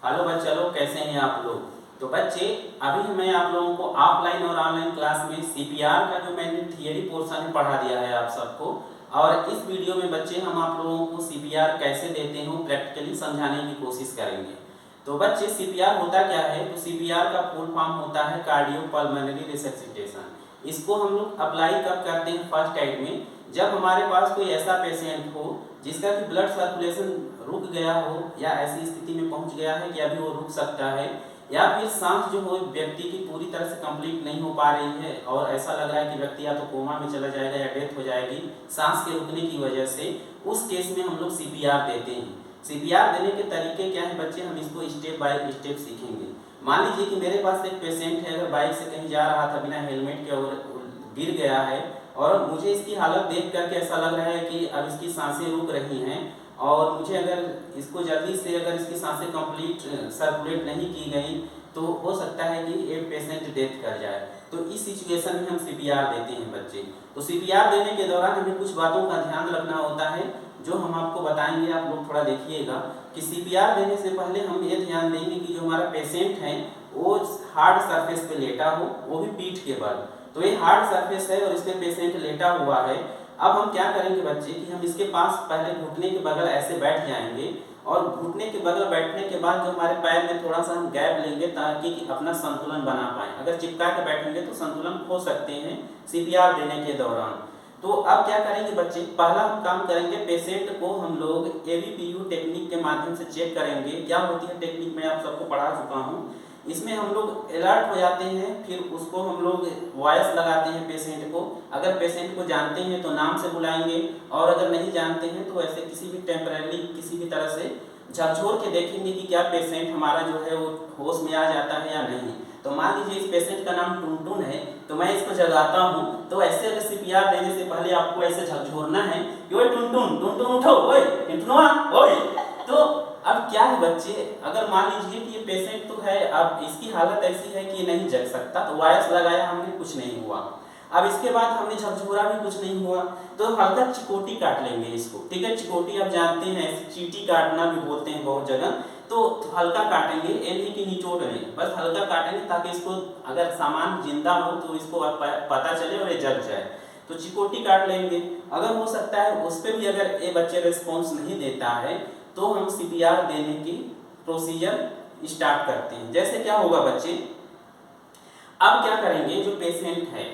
Hello बच्चे लोग, कैसे हैं आप लोग। तो बच्चे, अभी मैं आप लोगों को ऑफलाइन और ऑनलाइन क्लास में सीपीआर का जो मैंने थियरी पोर्शन है पढ़ा दिया है आप सबको। और इस वीडियो में बच्चे हम आप लोगों को सीपीआर कैसे देते हैं प्रैक्टिकली समझाने की कोशिश करेंगे। तो बच्चे, सीपीआर होता क्या है। तो सीपीआर का फुल फॉर्म होता है कार्डियोपल्मोनरी रिससिटेशन। इसको हम लोग अप्लाई कब करते हैं फर्स्ट एड में, जब हमारे पास कोई ऐसा पेशेंट हो जिसका कि ब्लड सर्कुलेशन रुक गया हो या ऐसी स्थिति में पहुंच गया है कि अभी वो रुक सकता है, या फिर सांस जो हो व्यक्ति की पूरी तरह से कंप्लीट नहीं हो पा रही है और ऐसा लग रहा है कि व्यक्ति या तो कोमा में चला जाएगा या डेथ हो जाएगी सांस के रुकने की वजह से। उस केस में हम लोग सीपीआर देते हैं। सीपीआर देने के तरीके क्या है बच्चे, हम इसको स्टेप बाय स्टेप सीखेंगे। मान लीजिए कि मेरे पास एक पेशेंट है, अगर बाइक से कहीं जा रहा था बिना हेलमेट के और गिर गया है, और मुझे इसकी हालत देख करके ऐसा लग रहा है कि अब इसकी सांसें रुक रही हैं, और मुझे अगर इसको जल्दी से अगर इसकी सांसें कंप्लीट सर्कुलेट नहीं की गई तो हो सकता है कि एक पेशेंट डेथ कर जाए। तो इस सिचुएशन में हम सीपीआर देते हैं बच्चे। तो सीपीआर देने के दौरान हमें कुछ बातों का ध्यान रखना होता है जो हम आपको बताएंगे। आप लोग थोड़ा देखिएगा कि सीपीआर देने से पहले हम ये ध्यान देंगे कि जो हमारा पेशेंट है वो हार्ड सरफेस पे लेटा हो, वो भी पीठ के बल। तो ये हार्ड सरफेस है और इस पे पेशेंट लेटा हुआ है। अब हम क्या करेंगे बच्चे कि हम इसके पास पहले घुटने के बगल ऐसे बैठ जाएंगे, और घुटने के बगल बैठने के बाद जो हमारे पैर में थोड़ा सा हम गैप लेंगे ताकि कि अपना संतुलन बना पाएं। अगर चिपका के बैठेंगे तो संतुलन खो सकते हैं सीपीआर देने के दौरान। तो अब क्या करेंगे बच्चे, पहला हम काम करेंगे, पेशेंट को हम लोग एबीपीयू टेक्निक के माध्यम से चेक करेंगे। क्या होती है टेक्निक, मैं आप सबको पढ़ा चुका हूँ। इसमें हम लोग अलर्ट हो जाते हैं, फिर उसको हम लोग वॉइस लगाते हैं पेशेंट को। अगर पेशेंट को जानते हैं तो नाम से बुलाएंगे, और अगर नहीं जानते हैं तो ऐसे किसी भी टेम्परेरी किसी भी तरह से झकझोर के देखेंगे कि क्या पेशेंट हमारा जो है वो होश में आ जाता है या नहीं। तो मान लीजिए इस पेशेंट का नाम टुनटुन है, तो मैं इसको जगाता हूँ। तो ऐसे अगर सीपीआर देने से पहले आपको ऐसे झकझोरना है कि ओए टुनटुन, टुनटुन उठो, ओए टुनटुनवा, ओए। तो अब क्या है बच्चे, अगर मान लीजिए कि ये पेशेंट तो है, अब इसकी हालत ऐसी है कि नहीं जग सकता, तो वॉइस लगाया हमने, कुछ नहीं हुआ। अब इसके बाद हमने झकझोरा भी, कुछ नहीं हुआ, तो हल्का चिकोटी काट लेंगे इसको। ठीक है, चिकोटी आप जानते हैं, चींटी काटना भी बोलते हैं बहुत जगह। तो हल्का काटेंगे, ये नहीं कि निचोड़ लें, बस हल्का काटेंगे ताकि इसको अगर सामान जिंदा हो तो इसको पता चले और ये जग जाए। तो चिकोटी काट लेंगे। अगर हो सकता है उस पर भी अगर ये बच्चे रिस्पॉन्स नहीं देता है तो हम सीपीआर देने की प्रोसीजर स्टार्ट करते हैं। जैसे क्या होगा बच्चे, अब क्या करेंगे, जो पेशेंट है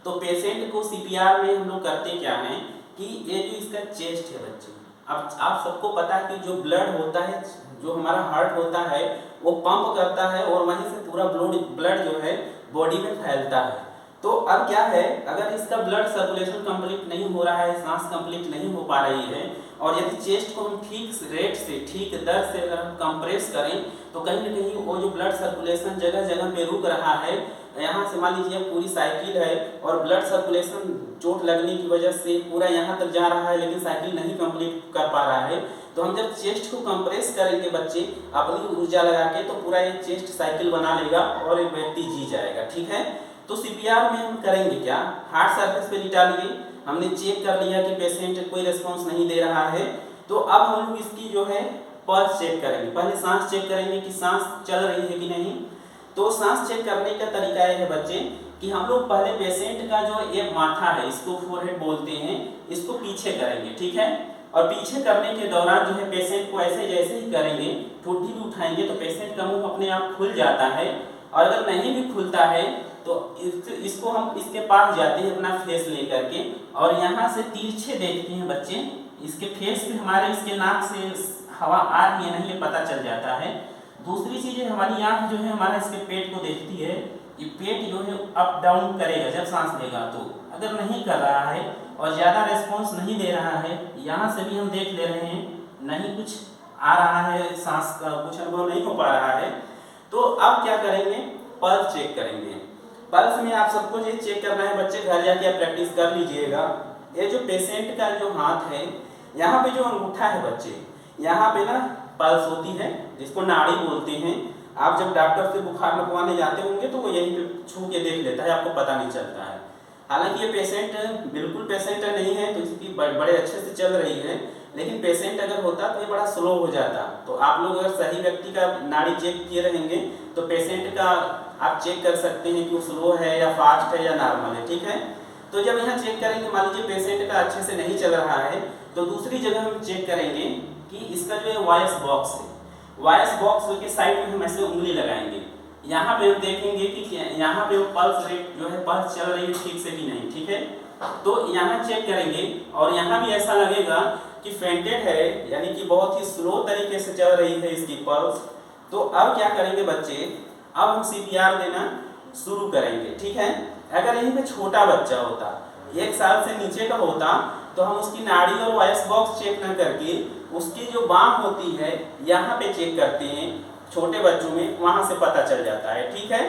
तो पेशेंट को सीपीआर में हम लोग करते क्या हैं कि ये जो इसका चेस्ट है बच्चे, अब आप सबको पता है कि जो ब्लड होता है, जो हमारा हार्ट होता है वो पंप करता है और वहीं से पूरा ब्लड जो है बॉडी में फैलता है। तो अब क्या है, अगर इसका ब्लड सर्कुलेशन कंप्लीट नहीं हो रहा है, सांस कंप्लीट नहीं हो पा रही है, और यदि चेस्ट को हम ठीक रेट से, ठीक दर से अगर हम कंप्रेस करें तो कहीं ना कहीं वो जो ब्लड सर्कुलेशन जगह जगह पे रुक रहा है। यहाँ से मान लीजिए पूरी साइकिल है और ब्लड सर्कुलेशन चोट लगने की वजह से पूरा यहाँ तक जा रहा है, लेकिन साइकिल नहीं कंप्लीट कर पा रहा है। तो हम जब चेस्ट को कंप्रेस करेंगे बच्चे अपनी ऊर्जा लगा के, तो पूरा ये चेस्ट साइकिल बना लेगा और एक व्यक्ति जी जाएगा। ठीक है, तो सीपीआर में हम करेंगे क्या, हार्ड सरफेस पे लिटा लिए, हमने चेक कर लिया कि पेशेंट कोई रिस्पॉन्स नहीं दे रहा है। तो अब हम लोग इसकी जो है पल्स चेक करेंगे। पहले सांस चेक करेंगे कि सांस चल रही है कि नहीं। तो सांस चेक करने का तरीका यह है बच्चे कि हम लोग पहले पेशेंट का जो ये माथा है, इसको फोरहेड बोलते हैं, इसको पीछे करेंगे। ठीक है, और पीछे करने के दौरान जो है पेशेंट को ऐसे जैसे ही करेंगे, ठोडी भी उठाएंगे तो पेशेंट का मुंह अपने आप खुल जाता है। और अगर नहीं भी खुलता है तो इसको हम इसके पास जाते हैं अपना फेस लेकर के, और यहाँ से तिरछे देखते हैं बच्चे, इसके फेस पे हमारे इसके नाक से हवा आ रही है नहीं, ये पता चल जाता है। दूसरी चीज है, हमारी आंख जो है हमारा इसके पेट को देखती है। ये पेट जो है अप डाउन करेगा जब सांस लेगा, तो अगर नहीं कर रहा है और ज़्यादा रिस्पॉन्स नहीं दे रहा है, यहाँ से भी हम देख ले रहे हैं नहीं कुछ आ रहा है, सांस का कुछ अनुभव नहीं हो पा रहा है, तो अब क्या करेंगे, पल्स चेक करेंगे। पल्स में आप सबको ये चेक करना है बच्चे, घर जाके आप प्रैक्टिस कर लीजिएगा। ये जो पेशेंट का जो हाथ है, यहाँ पे जो अंगूठा है बच्चे, यहाँ पे ना पल्स होती है जिसको नाड़ी बोलते हैं। आप जब डॉक्टर से बुखार लगवाने जाते होंगे तो वो यहीं पे छू के देख लेता है, आपको पता नहीं चलता है। हालांकि ये पेशेंट बिल्कुल पेशेंट नहीं है, तो इसकी बड़े अच्छे से चल रही है, लेकिन पेशेंट अगर होता तो ये बड़ा स्लो हो जाता। तो आप लोग अगर सही व्यक्ति का नाड़ी चेक किए रहेंगे तो पेशेंट का आप चेक कर सकते हैं कि वो स्लो है या फास्ट है या नॉर्मल है, ठीक है। तो जब यहाँ चेक करेंगे, मान लीजिए पेशेंट का अच्छे से नहीं चल रहा है, तो दूसरी जगह हम चेक करेंगे कि इसका जो है वॉइस बॉक्स है, वॉइस बॉक्स के साइड में हम ऐसे उंगली लगाएंगे। यहाँ पे हम देखेंगे कि यहाँ पे वो पल्स रेट जो है पल्स चल रही है ठीक से कि नहीं, ठीक है। तो यहाँ चेक करेंगे और यहाँ भी ऐसा लगेगा कि फेंटेड है, यानी कि बहुत ही स्लो तरीके से चल रही है इसकी पल्स। तो अब क्या करेंगे बच्चे, अब हम सीपीआर देना शुरू करेंगे, ठीक है। अगर यहीं पे छोटा बच्चा होता, 1 साल से नीचे का होता, तो हम उसकी नाड़ी और वॉइस बॉक्स चेक न करके उसकी जो बांह होती है यहाँ पे चेक करते हैं। छोटे बच्चों में वहां से पता चल जाता है, ठीक है।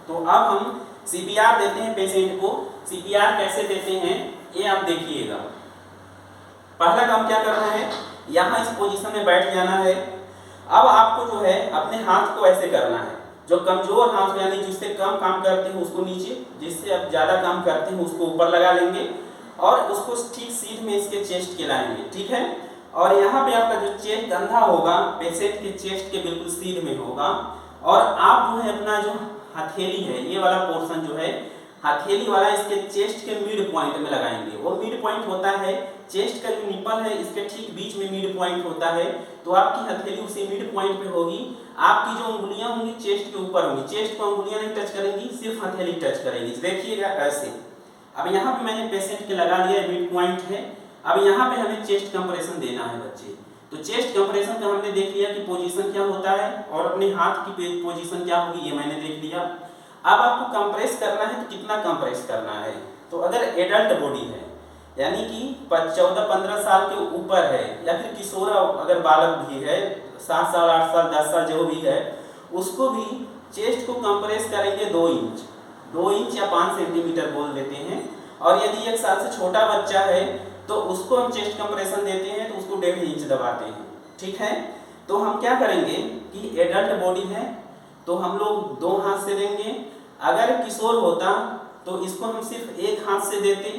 तो अब हम सीपीआर देते हैं पेशेंट को। सीपीआर कैसे देते हैं ये आप देखिएगा। पहला काम क्या करना है, यहाँ इस पोजीशन में बैठ जाना है। अब आपको जो है अपने हाथ को ऐसे करना है, जो कमजोर हाथ यानी जिससे कम काम करते हैं उसको नीचे, जिससे आप ज्यादा काम करते हैं उसको ऊपर लगा लेंगे और उसको ठीक सीध में इसके चेस्ट के लाएंगे, ठीक है। और यहाँ पे आपका जो चेस्ट कंधा होगा पेशेंट के चेस्ट के बिल्कुल सीध में होगा। और आप जो है अपना जो हथेली है, ये वाला पोर्शन जो है हथेली वाला इसके चेस्ट के मिड पॉइंट में लगाएंगे। वो मिड पॉइंट होता है चेस्ट का जो निपल है इसके ठीक बीच में मिड पॉइंट होता है। तो आपकी हथेली उसी मिड पॉइंट पे होगी। आपकी जो उंगलियां होंगी चेस्ट के ऊपर होंगी, चेस्ट को उंगलियां नहीं टच करेंगी, सिर्फ हथेली टच करेगी। देखिएगा ऐसे। अब यहाँ पे मैंने पेशेंट के लगा लिया, मिड पॉइंट है। अब यहाँ पे हमें चेस्ट कंप्रेशन देना है बच्चे। तो चेस्ट कंप्रेशन का हमने देख लिया कि पोजीशन क्या होता है और अपने हाथ की पोजीशन क्या होगी, ये मैंने देख लिया। अब आपको कंप्रेस करना है तो कितना कंप्रेस करना है। तो अगर एडल्ट बॉडी है यानी कि 14-15 साल के ऊपर है या फिर किशोर अगर बालक भी है 7 साल 8 साल 10 साल जो भी है, उसको भी चेस्ट को कंप्रेस करेंगे 2 इंच या 5 सेंटीमीटर बोल देते हैं। और यदि 1 साल से छोटा बच्चा है तो उसको हम चेस्ट कंप्रेशन देते हैं तो उसको 1.5 इंच दबाते हैं, ठीक है। तो हम क्या करेंगे कि एडल्ट बॉडी है तो हम लोग 2 हाथ से देंगे। अगर किशोर होता तो इसको हम सिर्फ 1 हाथ से देते,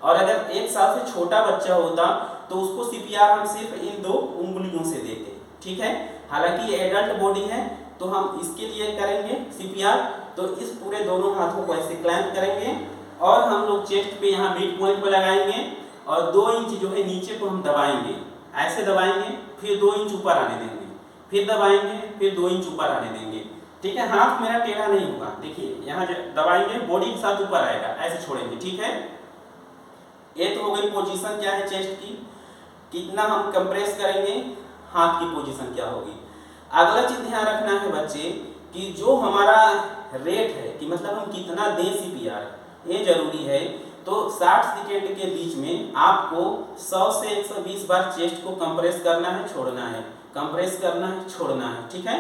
और अगर 1 साल से छोटा बच्चा होता तो उसको सीपीआर हम सिर्फ इन 2 उंगलियों से देते, ठीक है। हालांकि ये एडल्ट बॉडी है तो हम इसके लिए करेंगे सीपीआर। तो इस पूरे दोनों हाथों को ऐसे क्लैंप करेंगे और हम लोग चेस्ट पे यहाँ मिड पॉइंट पे लगाएंगे और 2 इंच जो है नीचे को हम दबाएंगे, ऐसे दबाएंगे, फिर 2 इंच ऊपर आने देंगे, फिर दबाएंगे, फिर 2 इंच ऊपर आने देंगे, ठीक है। हाथ मेरा टेढ़ा नहीं होगा, देखिए यहाँ दबाएंगे बॉडी के साथ ऊपर आएगा, ऐसे छोड़ेंगे, ठीक है। ये तो हो गई पोजीशन क्या है चेस्ट की, कितना हम कंप्रेस करेंगे, हाथ की पोजीशन क्या होगी। अगला चीज ध्यान रखना है बच्चे कि जो हमारा रेट है कि मतलब हम कितना दें सीपीआर, ये जरूरी है। तो 60 सेकेंड के बीच में आपको 100 से 120 बार चेस्ट को कंप्रेस करना है, छोड़ना है, कंप्रेस करना है, छोड़ना है, ठीक है।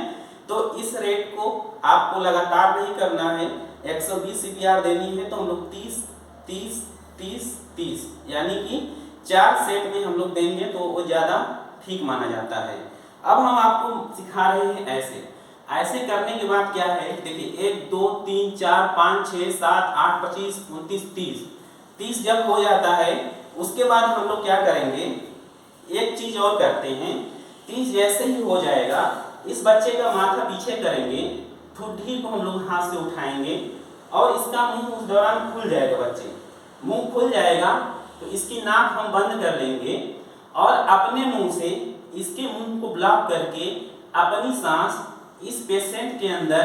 तो इस रेट को आपको लगातार नहीं करना है। 120 सीपीआर देनी है तो हम लोग 30 30 30 30 यानी कि 4 सेट में हम लोग देंगे तो वो ज़्यादा ठीक माना जाता है। अब हम आपको सिखा रहे हैं ऐसे ऐसे करने के बाद क्या है, देखिए 1 2 3 4 5 6 7 8 25 29 30 30 जब हो जाता है उसके बाद हम लोग क्या करेंगे, एक चीज और करते हैं। 30 जैसे ही हो जाएगा इस बच्चे का माथा पीछे करेंगे, ठुड्डी को हम लोग हाथ से उठाएंगे और इसका मुंह उस दौरान खुल जाएगा। बच्चे मुंह खुल जाएगा तो इसकी नाक हम बंद कर लेंगे और अपने मुंह से इसके मुंह को ब्लॉक करके अपनी सांस इस पेशेंट के अंदर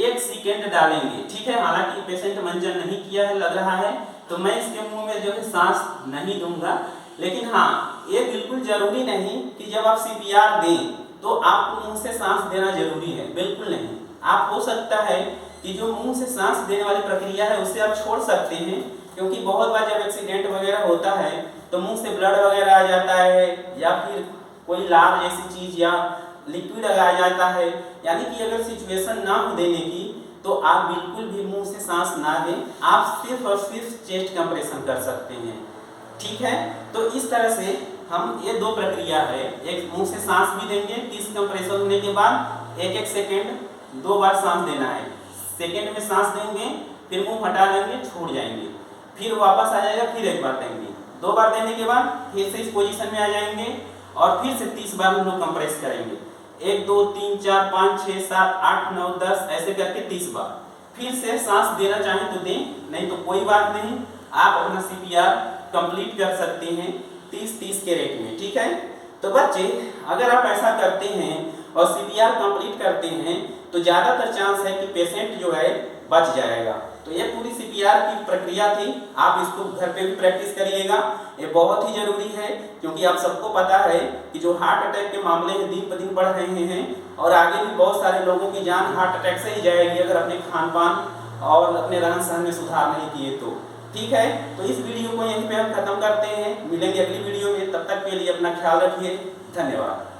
1 सेकेंड डालेंगे, ठीक है। हालांकि पेशेंट मंजन नहीं किया है लग रहा है तो मैं इसके मुंह में जो है सांस नहीं दूंगा, लेकिन हाँ ये बिल्कुल जरूरी नहीं कि जब आप सीपीआर दें तो आपको मुंह से सांस देना जरूरी है, बिल्कुल नहीं। आप हो सकता है कि जो मुंह से सांस देने वाली प्रक्रिया है उससे आप छोड़ सकते हैं, क्योंकि बहुत बार जब एक्सीडेंट वगैरह होता है तो मुंह से ब्लड वगैरह आ जाता है या फिर कोई लार जैसी चीज या लिक्विड आ जाता है, यानी कि अगर सिचुएशन ना हो देने की तो आप बिल्कुल भी मुंह से सांस ना दें, आप सिर्फ और सिर्फ चेस्ट कंप्रेशन कर सकते हैं, ठीक है। तो इस तरह से हम ये 2 प्रक्रिया है, एक मुंह से सांस भी देंगे 30 कंप्रेशन होने के बाद 1-1 सेकेंड 2 बार सांस देना है, सेकेंड में सांस देंगे फिर मुंह हटा लेंगे छोड़ जाएंगे, फिर वापस आ जाएगा फिर 1 बार देंगे, 2 बार देने के बाद फिर से इस पोजीशन में आ जाएंगे और फिर से 30 बार हम लोग कंप्रेस करेंगे। 1 2 3 4 5 6 7 8 9 10 ऐसे करके 30 बार। फिर से सांस देना चाहें तो दें, नहीं तो कोई बात नहीं, आप अपना CPR कंप्लीट कर सकते हैं 30-30 के रेट में। ठीक है, तो बच्चे अगर आप ऐसा करते हैं और CPR कंप्लीट करते हैं तो ज़्यादातर चांस है कि पेशेंट जो है बच जाएगा। तो ये पूरी CPR की प्रक्रिया थी, आप इसको घर पे भी प्रैक्टिस करिएगा, ये बहुत ही जरूरी है क्योंकि आप सबको पता है कि जो हार्ट अटैक के मामले हैं दिन पर दिन बढ़ रहे हैं और आगे भी बहुत सारे लोगों की जान हार्ट अटैक से ही जाएगी अगर अपने खान पान और अपने रहन सहन में सुधार नहीं किए तो। ठीक है, तो इस वीडियो को यहीं पे हम खत्म करते हैं, मिलेंगे अगली वीडियो में, तब तक के लिए अपना ख्याल रखिए, धन्यवाद।